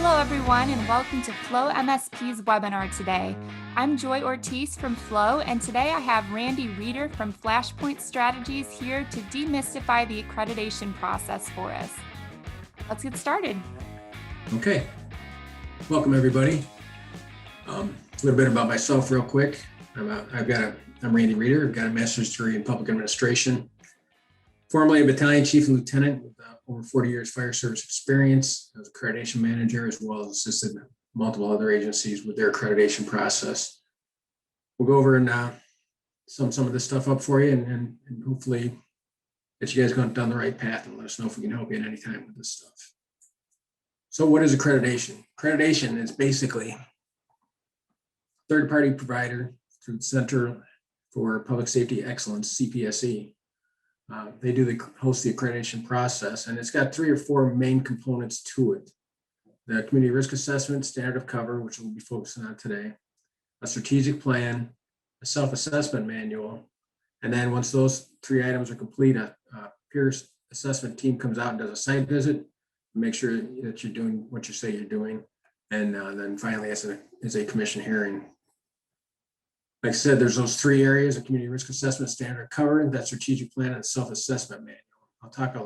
Hello, everyone, and welcome to Flow MSP's webinar today. I'm Joy Ortiz from Flow, and today I have Randy Reeder from Flashpoint Strategies here to demystify the accreditation process for us. Let's get started. Okay, welcome everybody. A little bit about myself real quick. I'm Randy Reeder. I've got a master's degree in public administration, formerly a battalion chief and lieutenant with over 40 years fire service experience as accreditation manager, as well as assisted multiple other agencies with their accreditation process. We'll go over and sum some of this stuff up for you and hopefully get you guys going down the right path and let us know if we can help you at any time with this stuff. So what is accreditation? Accreditation is basically third-party provider through the Center for Public Safety Excellence, CPSE. They host the accreditation process, and it's got 3 or 4 main components to it. The community risk assessment, standard of cover, which we'll be focusing on today, a strategic plan, a self-assessment manual, and then once those 3 items are complete, a peer assessment team comes out and does a site visit, make sure that you're doing what you say you're doing, and then finally as a commission hearing. Like I said, there's those 3 areas: a community risk assessment, standard of cover, that strategic plan, and self-assessment manual. I'll talk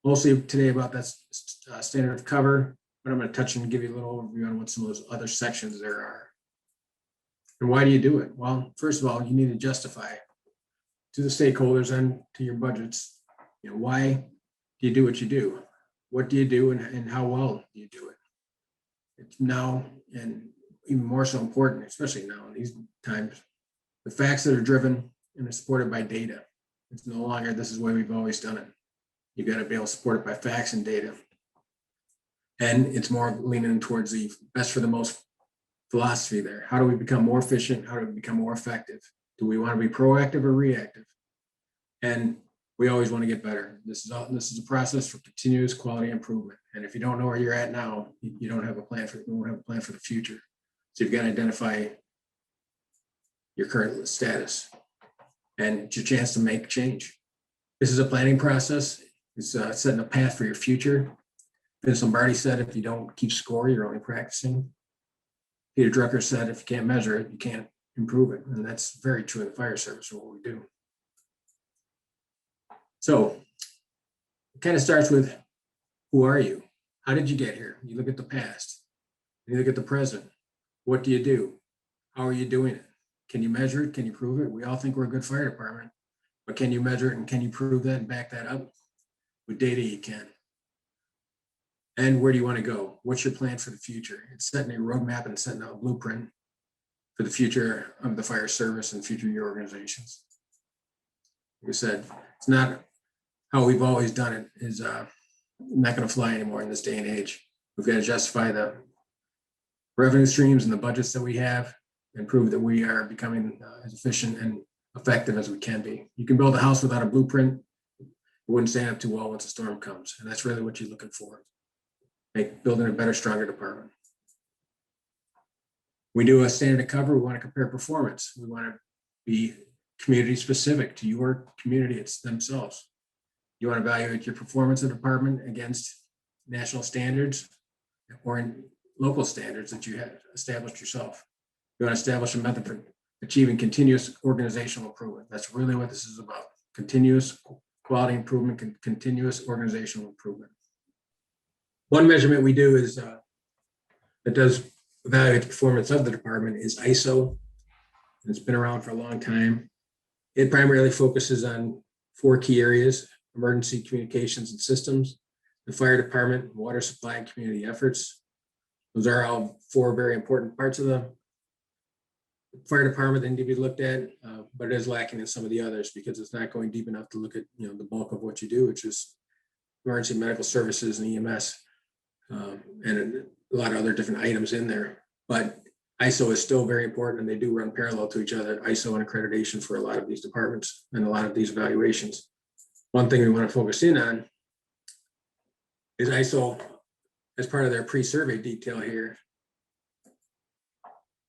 mostly today about that standard of cover, but I'm going to touch and give you a little overview on what some of those other sections there are. And why do you do it? Well, first of all, you need to justify to the stakeholders and to your budgets, why do you do what you do? What do you do and how well do you do it? It's now, and even more so important, especially now in these times, the facts that are driven and are supported by data. It's no longer, this is the way we've always done it. You've got to be able to support it by facts and data. And it's more leaning towards the best for the most philosophy there. How do we become more efficient? How do we become more effective? Do we want to be proactive or reactive? And we always want to get better. This is a process for continuous quality improvement. And if you don't know where you're at now, you don't have a plan for the future. So you've got to identify your current status, and it's your chance to make change. This is a planning process. It's setting a path for your future. Vince Lombardi said, if you don't keep score, you're only practicing. Peter Drucker said, if you can't measure it, you can't improve it. And that's very true in the fire service for what we do. So it kind of starts with, who are you? How did you get here? You look at the past. You look at the present. What do you do? How are you doing it? Can you measure it? Can you prove it? We all think we're a good fire department, but can you measure it and can you prove that and back that up? With data, you can. And where do you want to go? What's your plan for the future? It's setting a roadmap and setting out a blueprint for the future of the fire service and future of your organizations. Like I said, it's not how we've always done it, is not going to fly anymore in this day and age. We've got to justify the revenue streams and the budgets that we have and prove that we are becoming as efficient and effective as we can be. You can build a house without a blueprint. It wouldn't stand up too well once a storm comes. And that's really what you're looking for. Building a better, stronger department. We do a standard of cover. We want to compare performance. We want to be community specific to your community. It's themselves. You want to evaluate your performance of the department against national standards or in local standards that you have established yourself. You want to establish a method for achieving continuous organizational improvement. That's really what this is about. Continuous quality improvement, continuous organizational improvement. One measurement we do is that does evaluate the performance of the department is ISO. It's been around for a long time. It primarily focuses on 4 key areas: emergency communications and systems, the fire department, water supply, and community efforts. Those are all 4 very important parts of the fire department that need to be looked at, but it is lacking in some of the others because it's not going deep enough to look at the bulk of what you do, which is emergency medical services and EMS, and a lot of other different items in there. But ISO is still very important, and they do run parallel to each other, ISO and accreditation, for a lot of these departments and a lot of these evaluations. One thing we want to focus in on is ISO, as part of their pre-survey detail here.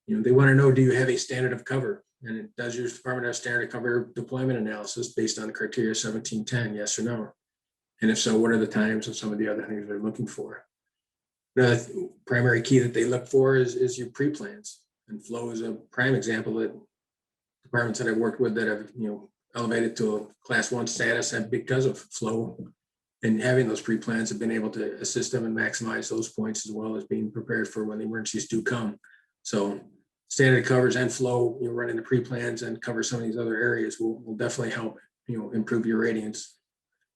They want to know, do you have a standard of cover? And does your department have standard of cover deployment analysis based on the criteria 1710, yes or no? And if so, what are the times and some of the other things they're looking for? Another primary key that they look for is your pre-plans. And flow is a prime example that departments that I've worked with that have, elevated to a class 1 status, and because of flow and having those pre-plans have been able to assist them and maximize those points, as well as being prepared for when the emergencies do come. So standard covers and flow, running the pre-plans and cover some of these other areas will definitely help, improve your ratings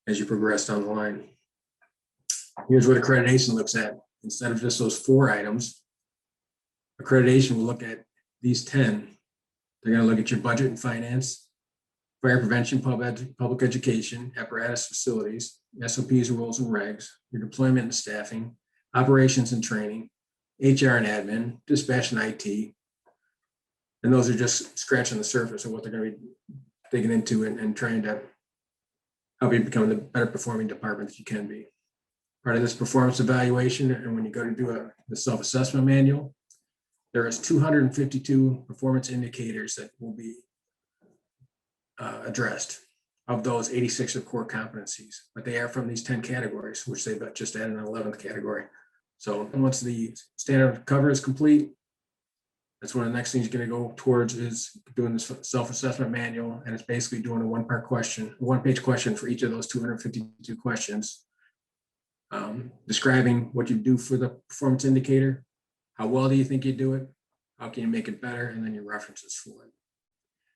as you progress down the line. Here's what accreditation looks at. Instead of just those 4 items, accreditation will look at these 10. They're going to look at your budget and finance, fire prevention, public education, apparatus facilities, SOPs, rules and regs, your deployment and staffing, operations and training, HR and admin, dispatch and IT. And those are just scratching the surface of what they're going to be digging into and trying to help you become the better performing department that you can be. Part of this performance evaluation, and when you go to do the self-assessment manual, there is 252 performance indicators that will be addressed. Of those, 86 are core competencies, but they are from these 10 categories, which they've just added an 11th category. So once the standard cover is complete, that's one of the next things you're going to go towards is doing this self-assessment manual, and it's basically doing a one-page question for each of those 252 questions, describing what you do for the performance indicator, how well do you think you do it, how can you make it better, and then your references for it.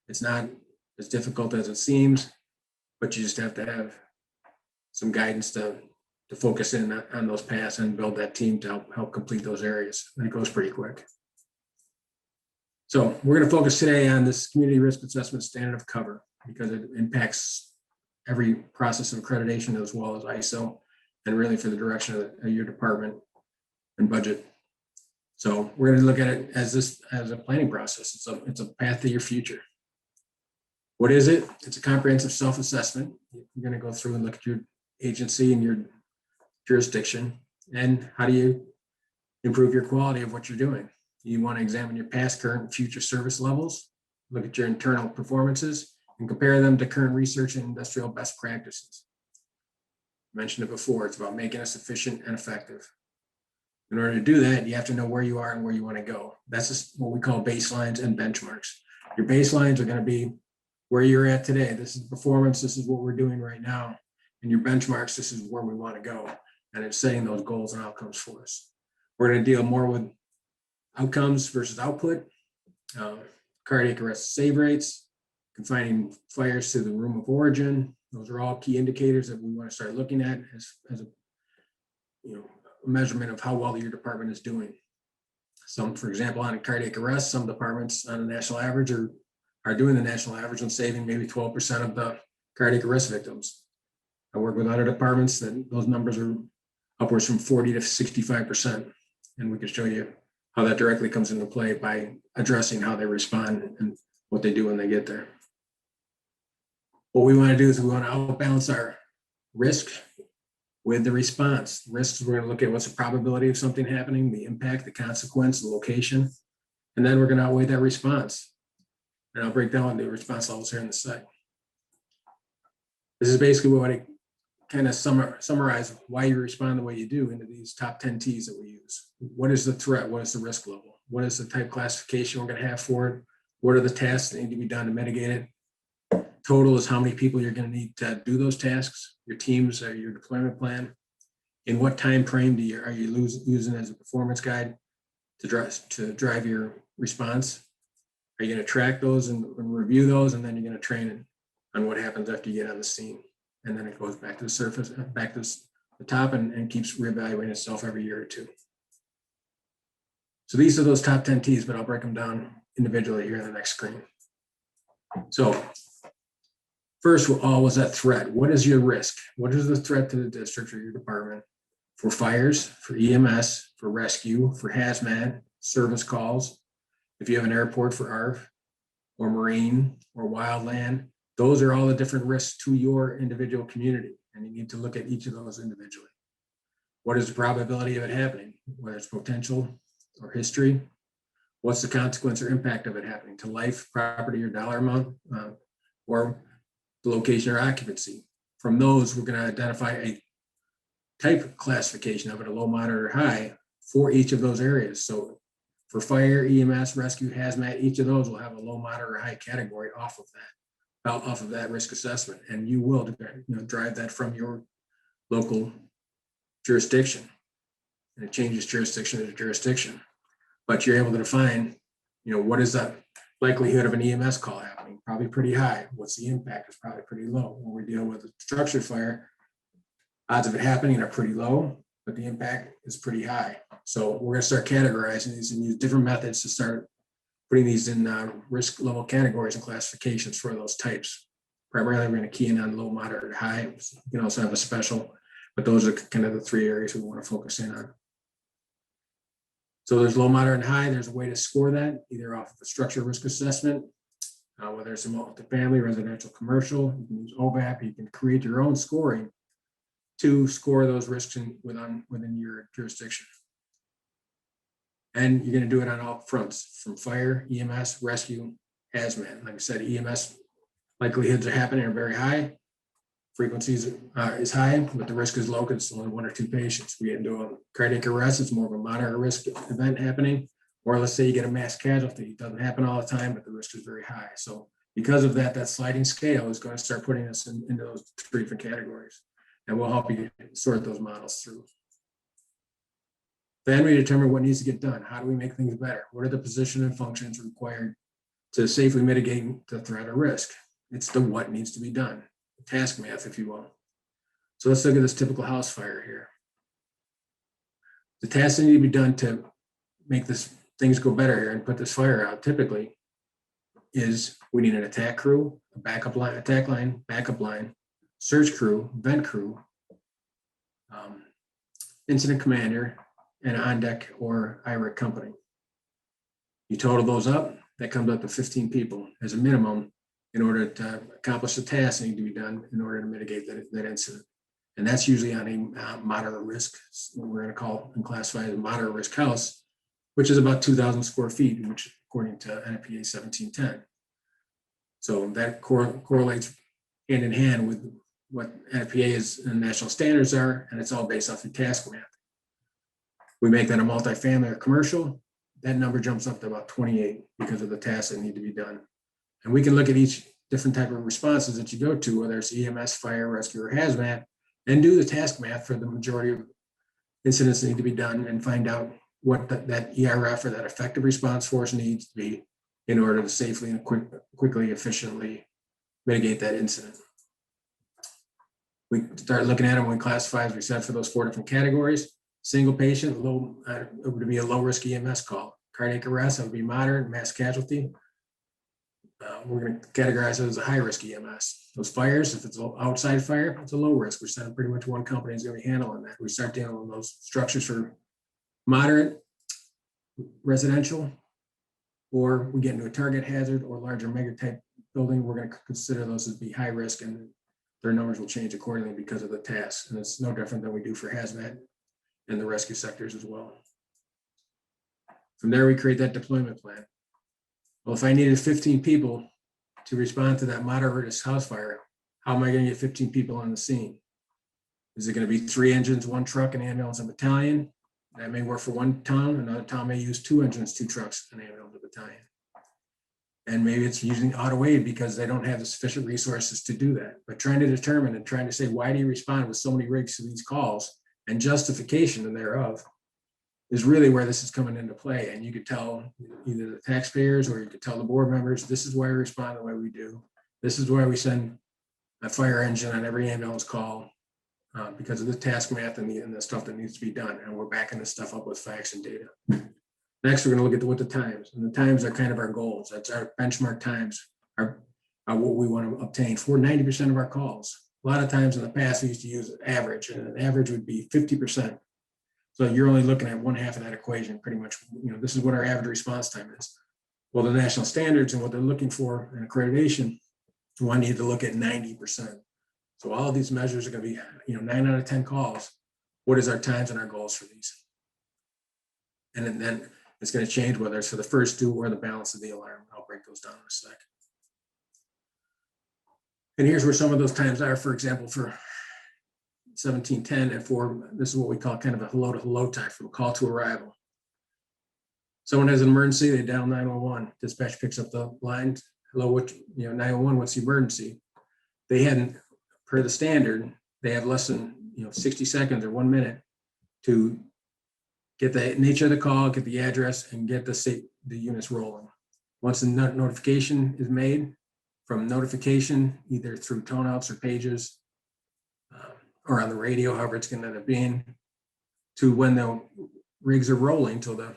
It's not as difficult as it seems, but you just have to have some guidance to focus in on those paths and build that team to help complete those areas. And it goes pretty quick. So we're going to focus today on this community risk assessment standard of cover because it impacts every process of accreditation as well as ISO, and really for the direction of your department and budget. So we're going to look at it as a planning process. It's a path to your future. What is it? It's a comprehensive self-assessment. You're going to go through and look at your agency and your jurisdiction, and how do you improve your quality of what you're doing. You want to examine your past, current, and future service levels, look at your internal performances, and compare them to current research and industrial best practices. I mentioned it before, it's about making us efficient and effective. In order to do that, you have to know where you are and where you want to go. That's just what we call baselines and benchmarks. Your baselines are going to be where you're at today. This is the performance, this is what we're doing right now. And your benchmarks, this is where we want to go. And it's setting those goals and outcomes for us. We're going to deal more with outcomes versus output, cardiac arrest save rates, confining fires to the room of origin. Those are all key indicators that we want to start looking at as a measurement of how well your department is doing. Some, for example, on cardiac arrest, some departments on a national average are doing the national average and saving maybe 12% of the cardiac arrest victims. I work with other departments that those numbers are upwards from 40 to 65%. And we can show you how that directly comes into play by addressing how they respond and what they do when they get there. What we want to do is we want to outbalance our risk with the response. Risks, we're going to look at what's the probability of something happening, the impact, the consequence, the location, and then we're going to outweigh that response. And I'll break down the response levels here in the site. This is basically what I kind of summarize why you respond the way you do into these top 10 T's that we use. What is the threat? What is the risk level? What is the type classification we're going to have for it? What are the tasks that need to be done to mitigate it? Total is how many people you're going to need to do those tasks, your teams, or your deployment plan. In what time frame are you using as a performance guide to drive your response? Are you going to track those and review those, and then you're going to train on what happens after you get on the scene? And then it goes back to the surface, back to the top, and keeps reevaluating itself every year or two. So these are those top 10 T's, but I'll break them down individually here in the next screen. So first of all, was that threat? What is your risk? What is the threat to the district or your department? For fires, for EMS, for rescue, for hazmat, service calls. If you have an airport, for ARF, or marine, or wildland, those are all the different risks to your individual community, and you need to look at each of those individually. What is the probability of it happening, whether it's potential or history? What's the consequence or impact of it happening to life, property, or dollar amount, or the location or occupancy? From those, we're going to identify a type classification of it, a low, moderate, or high, for each of those areas. So for fire, EMS, rescue, hazmat, each of those will have a low, moderate, or high category off of that risk assessment. And you will drive that from your local jurisdiction. And it changes jurisdiction to jurisdiction. But you're able to define, what is the likelihood of an EMS call happening? Probably pretty high. What's the impact? It's probably pretty low. When we're dealing with a structure fire, odds of it happening are pretty low, but the impact is pretty high. So we're going to start categorizing these and use different methods to start putting these in risk level categories and classifications for those types. Primarily, we're going to key in on low, moderate, high. You can also have a special, but those are kind of the three areas we want to focus in on. So there's low, moderate, and high. There's a way to score that, either off of a structure risk assessment, whether it's a multifamily, residential, commercial. You can use OVAP. You can create your own scoring to score those risks within your jurisdiction. And you're going to do it on all fronts, from fire, EMS, rescue, hazmat. Like I said, EMS likelihoods of happening are very high. Frequencies is high, but the risk is low because it's only 1 or 2 patients. We get into a cardiac arrest, it's more of a moderate risk event happening. Or let's say you get a mass casualty. It doesn't happen all the time, but the risk is very high. So because of that, that sliding scale is going to start putting us into those 3 different categories. And we'll help you sort those models through. Then we determine what needs to get done. How do we make things better? What are the position and functions required to safely mitigate the threat or risk? It's the what needs to be done. Task math, if you will. So let's look at this typical house fire here. The tasks that need to be done to make things go better here and put this fire out typically is we need an attack crew, a backup line, attack line, backup line, search crew, vent crew, incident commander, and on deck or IRIC company. You total those up, that comes up to 15 people as a minimum in order to accomplish the tasks that need to be done in order to mitigate that incident. And that's usually on a moderate risk, what we're going to call and classify as a moderate risk house, which is about 2,000 square feet, which according to NFPA 1710. So that correlates hand in hand with what NFPA and national standards are, and it's all based off the task math. We make that a multifamily or commercial, that number jumps up to about 28 because of the tasks that need to be done. And we can look at each different type of responses that you go to, whether it's EMS, fire, rescue, or hazmat, and do the task math for the majority of incidents that need to be done and find out what that ERF or that effective response force needs to be in order to safely and quickly, efficiently mitigate that incident. We start looking at them when we classify, as we said, for those 4 different categories. Single patient, it would be a low risk EMS call. Cardiac arrest, that would be moderate. Mass casualty, we're going to categorize it as a high risk EMS. Those fires, if it's an outside fire, it's a low risk. We're saying pretty much one company is going to be handling that. We start dealing with those structures for moderate, residential, or we get into a target hazard or larger mega type building. We're going to consider those as be high risk, and their numbers will change accordingly because of the tasks. And it's no different than we do for hazmat and the rescue sectors as well. From there, we create that deployment plan. Well, if I needed 15 people to respond to that moderate risk house fire, how am I going to get 15 people on the scene? Is it going to be 3 engines, 1 truck, an ambulance, and battalion? That may work for one town. Another town may use 2 engines, 2 trucks, an ambulance, and battalion. And maybe it's using auto aid because they don't have the sufficient resources to do that. But trying to determine and trying to say, why do you respond with so many rigs to these calls and justification thereof is really where this is coming into play. And you could tell either the taxpayers or you could tell the board members, this is why we respond the way we do. This is why we send a fire engine on every ambulance call because of the task math and the stuff that needs to be done. And we're backing this stuff up with facts and data. Next, we're going to look at what the times. And the times are kind of our goals. That's our benchmark times, are what we want to obtain for 90% of our calls. A lot of times in the past, we used to use an average, and an average would be 50%. So you're only looking at 1/2 of that equation, pretty much. This is what our average response time is. Well, the national standards and what they're looking for in accreditation, we need to look at 90%. So all of these measures are going to be, 9 out of 10 calls. What is our times and our goals for these? And then it's going to change whether it's for the first 2 or the balance of the alarm. I'll break those down in a sec. And here's where some of those times are. For example, for 1710 at 4. This is what we call kind of a hello to hello time from call to arrival. Someone has an emergency, they dial 911. Dispatch picks up the line. Hello, 911, what's the emergency? They hadn't, per the standard, they have less than 60 seconds or 1 minute to get the nature of the call, get the address, and get the units rolling. Once the notification is made, from notification, either through tone outs or pages, or on the radio, however it's going to end up being, to when the rigs are rolling till the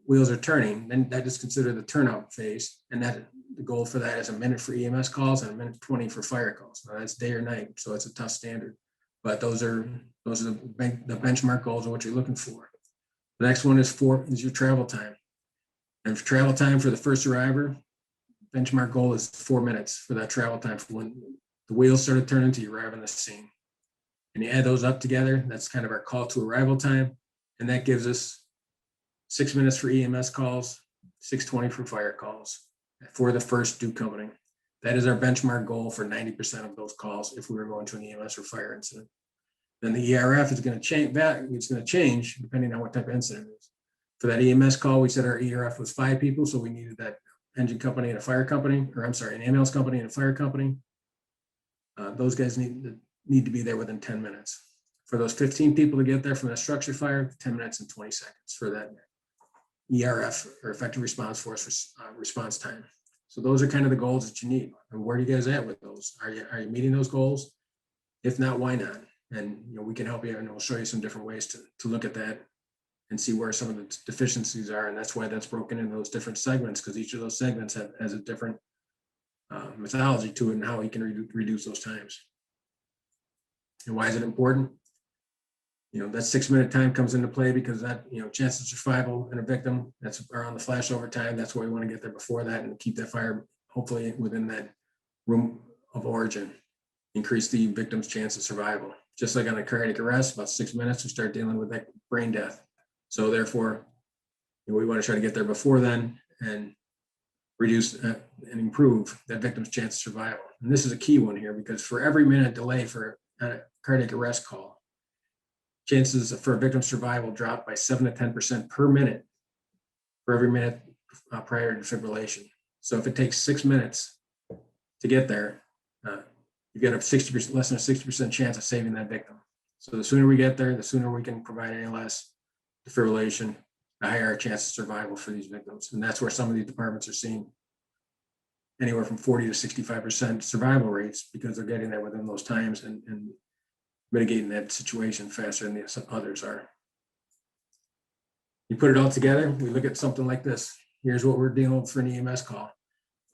wheels are turning, then that is considered the turnout phase. And that the goal for that is a minute for EMS calls and a minute 20 for fire calls. Now, that's day or night, so it's a tough standard. But those are the benchmark goals of what you're looking for. The next one is your travel time. And for travel time for the first arriver, benchmark goal is 4 minutes for that travel time from when the wheels started turning to you arrive on the scene. And you add those up together, that's kind of our call to arrival time. And that gives us 6 minutes for EMS calls, 6:20 for fire calls for the first due company. That is our benchmark goal for 90% of those calls if we were going to an EMS or fire incident. Then the ERF is going to change. It's going to change depending on what type of incident it is. For that EMS call, we said our ERF was 5 people, so we needed that engine company and a fire company, an ambulance company and a fire company. Those guys need to be there within 10 minutes. For those 15 people to get there from that structure fire, 10 minutes and 20 seconds for that ERF or effective response force response time. So those are kind of the goals that you need. And where are you guys at with those? Are you meeting those goals? If not, why not? And we can help you, and we'll show you some different ways to look at that and see where some of the deficiencies are. And that's why that's broken into those different segments, because each of those segments has a different methodology to it and how you can reduce those times. And why is it important? That 6 minute time comes into play because that, chance of survival in a victim, that's around the flashover time. That's why we want to get there before that and keep that fire hopefully within that room of origin, increase the victim's chance of survival. Just like on a cardiac arrest, about 6 minutes, we start dealing with that brain death. So therefore, we want to try to get there before then and reduce and improve that victim's chance of survival. And this is a key one here, because for every minute delay for a cardiac arrest call, chances for a victim's survival drop by 7 to 10% per minute for every minute prior to defibrillation. So if it takes 6 minutes to get there, you've got a 60%, less than a 60% chance of saving that victim. So the sooner we get there, the sooner we can provide ALS defibrillation, the higher our chance of survival for these victims. And that's where some of these departments are seeing anywhere from 40 to 65% survival rates, because they're getting there within those times and mitigating that situation faster than some others are. You put it all together, we look at something like this. Here's what we're dealing with for an EMS call.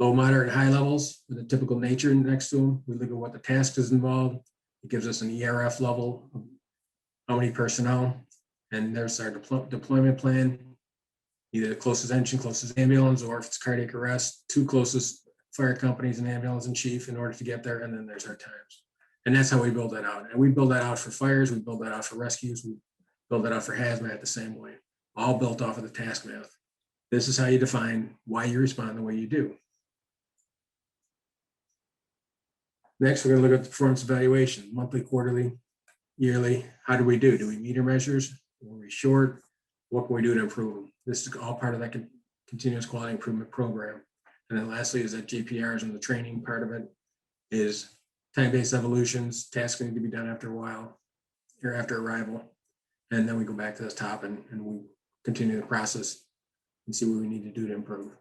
Low, moderate, high levels with a typical nature next to them. We look at what the task is involved. It gives us an ERF level, how many personnel, and there's our deployment plan. Either the closest engine, closest ambulance, or if it's cardiac arrest, 2 closest fire companies and ambulance in chief in order to get there, and then there's our times. And that's how we build that out. And we build that out for fires, we build that out for rescues, we build that out for hazmat the same way, all built off of the task math. This is how you define why you respond the way you do. Next, we're going to look at the performance evaluation, monthly, quarterly, yearly. How do we do? Do we meet our measures? Are we short? What can we do to improve them? This is all part of that continuous quality improvement program. And then lastly is that JPRs, and the training part of it is time-based evolutions. Tasks need to be done after a while or after arrival. And then we go back to the top and we continue the process and see what we need to do to improve.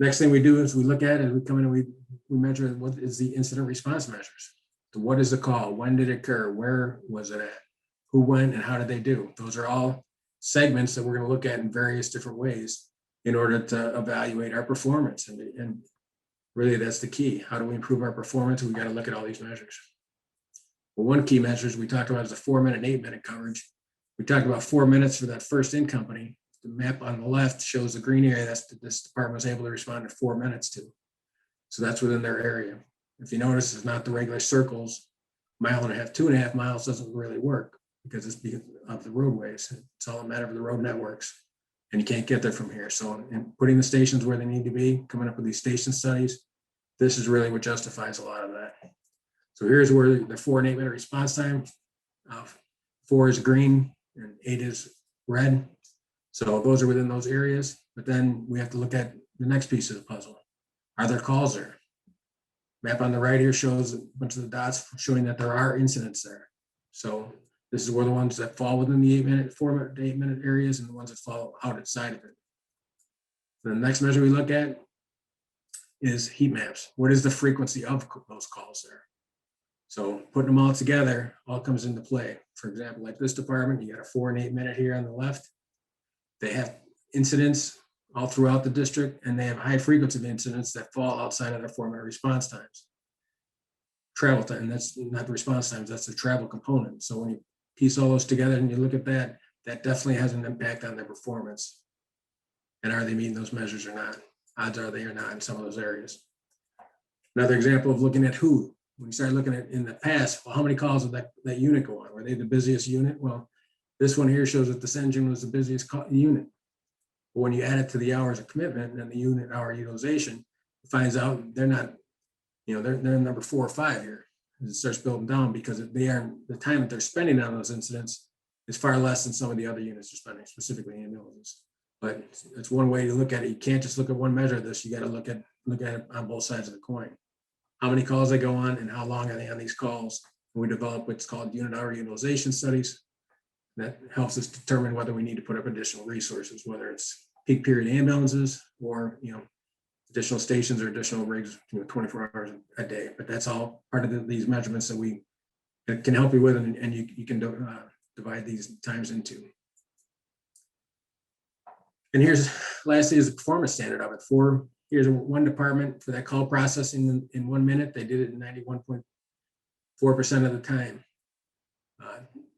Next thing we do is we look at it, we come in and we measure what is the incident response measures. So what is the call? When did it occur? Where was it at? Who went and how did they do? Those are all segments that we're going to look at in various different ways in order to evaluate our performance. And really that's the key. How do we improve our performance? We got to look at all these measures. Well, one key measures we talked about is the 4 minute and 8 minute coverage. We talked about 4 minutes for that first in company. The map on the left shows the green area that this department was able to respond in 4 minutes to. So that's within their area. If you notice, it's not the regular circles. 1.5 miles, 2.5 miles doesn't really work because it's because of the roadways. It's all a matter of the road networks, and you can't get there from here. So in putting the stations where they need to be, coming up with these station studies, this is really what justifies a lot of that. So here's where the 4 and 8 minute response time, 4 is green and 8 is red. So those are within those areas, but then we have to look at the next piece of the puzzle. Are there calls there? Map on the right here shows a bunch of the dots showing that there are incidents there. So this is where the ones that fall within the 4 to 8 minute areas and the ones that fall outside of it. The next measure we look at is heat maps. What is the frequency of those calls there? So putting them all together all comes into play. For example, like this department, you got a 4 and 8 minute here on the left. They have incidents all throughout the district, and they have high frequency of incidents that fall outside of their 4 minute response times. Travel time, that's not the response times, that's the travel component. So when you piece all those together and you look at that, that definitely has an impact on their performance. And are they meeting those measures or not? Odds are they are not in some of those areas. Another example of looking at who, when you start looking at in the past, well, how many calls did that unit go on? Were they the busiest unit? Well, this one here shows that this engine was the busiest unit. But when you add it to the hours of commitment and the unit hour utilization, it finds out they're not, they're number 4 or 5 here. It starts building down because the time that they're spending on those incidents is far less than some of the other units are spending, specifically ambulances. But it's one way to look at it. You can't just look at one measure of this. You got to look at it on both sides of the coin. How many calls they go on and how long are they on these calls? And we develop what's called unit hour utilization studies. That helps us determine whether we need to put up additional resources, whether it's peak period ambulances or additional stations or additional rigs 24 hours a day. But that's all part of these measurements that we can help you with, and you can divide these times into. And lastly is the performance standard of it. Here's one department for that call processing in 1 minute. They did it in 91.4% of the time.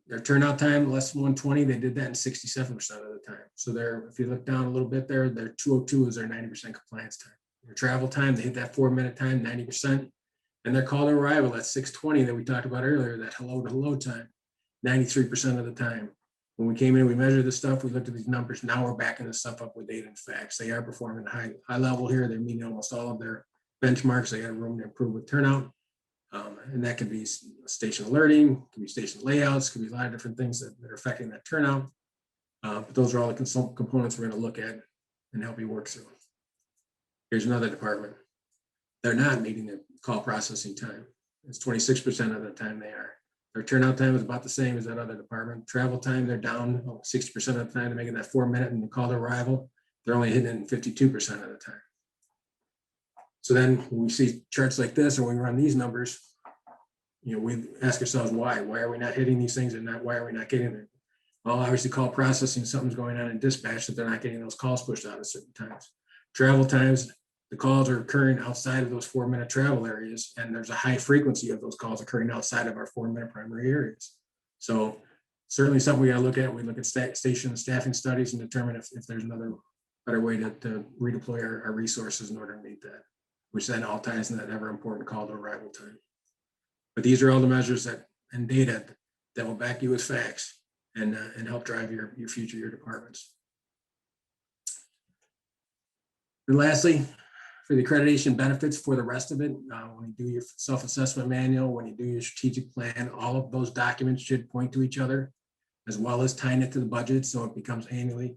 Their turnout time, less than 120, they did that in 67% of the time. So if you look down a little bit there, their 202 is their 90% compliance time. Their travel time, they hit that 4 minute time, 90%. And their call to arrival, that 620 that we talked about earlier, that hello to hello time, 93% of the time. When we came in, we measured this stuff, we looked at these numbers. Now we're backing this stuff up with data and facts. They are performing high level here. They're meeting almost all of their benchmarks. They got room to improve with turnout. And that could be station alerting, could be station layouts, could be a lot of different things that are affecting that turnout. But those are all the components we're going to look at and help you work through. Here's another department. They're not meeting the call processing time. It's 26% of the time they are. Their turnout time is about the same as that other department. Travel time, they're down 60% of the time to making that 4 minute and the call to arrival. They're only hitting it 52% of the time. So then when we see charts like this, or when we run these numbers, we ask ourselves why? Why are we not hitting these things and why are we not getting there? Well, obviously call processing, something's going on in dispatch that they're not getting those calls pushed out at certain times. Travel times, the calls are occurring outside of those 4 minute travel areas, and there's a high frequency of those calls occurring outside of our 4 minute primary areas. So certainly something we got to look at. We look at station and staffing studies and determine if there's another better way to redeploy our resources in order to meet that, which then all ties in that ever important call to arrival time. But these are all the measures and data that will back you with facts and help drive your future, your departments. And lastly, for the accreditation benefits for the rest of it, when you do your self-assessment manual, when you do your strategic plan, all of those documents should point to each other, as well as tying it to the budget, so it becomes annually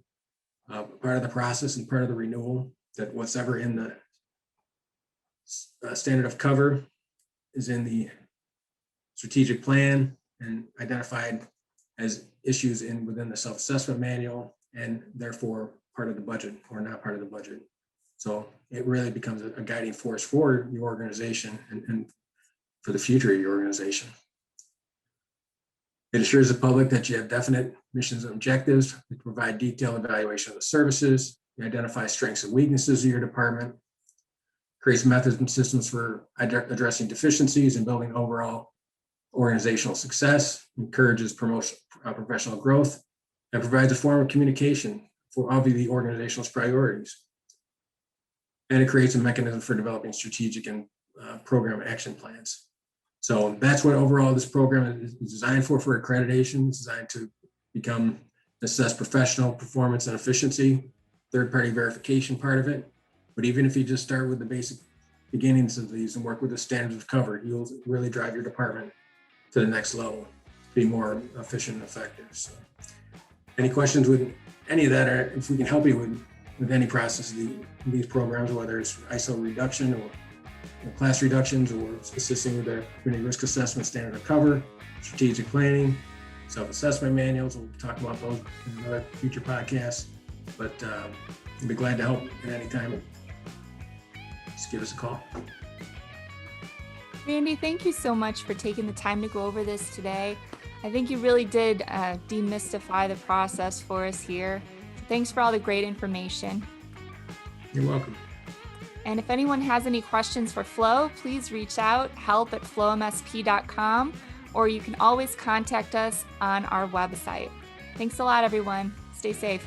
part of the process and part of the renewal, that what's ever in the standard of cover is in the strategic plan and identified as issues within the self-assessment manual, and therefore part of the budget or not part of the budget. So it really becomes a guiding force for your organization and for the future of your organization. It assures the public that you have definite missions and objectives. You provide detailed evaluation of the services. You identify strengths and weaknesses of your department. Creates methods and systems for addressing deficiencies and building overall organizational success. Encourages professional growth, and provides a form of communication for the organization's priorities. And it creates a mechanism for developing strategic and program action plans. So that's what overall this program is designed for accreditation. It's designed to assess professional performance and efficiency, third-party verification part of it. But even if you just start with the beginnings of these and work with the standards of cover, you'll really drive your department to the next level, be more efficient and effective. So any questions with any of that, or if we can help you with any process of these programs, whether it's ISO reduction or class reductions, or assisting with their community risk assessment, standard of cover, strategic planning, self-assessment manuals. We'll talk about those in another future podcast, but I'd be glad to help at any time. Just give us a call. Randy, thank you so much for taking the time to go over this today. I think you really did demystify the process for us here. Thanks for all the great information. You're welcome. And if anyone has any questions for Flo, please reach out, help@flowmsp.com, or you can always contact us on our website. Thanks a lot, everyone. Stay safe.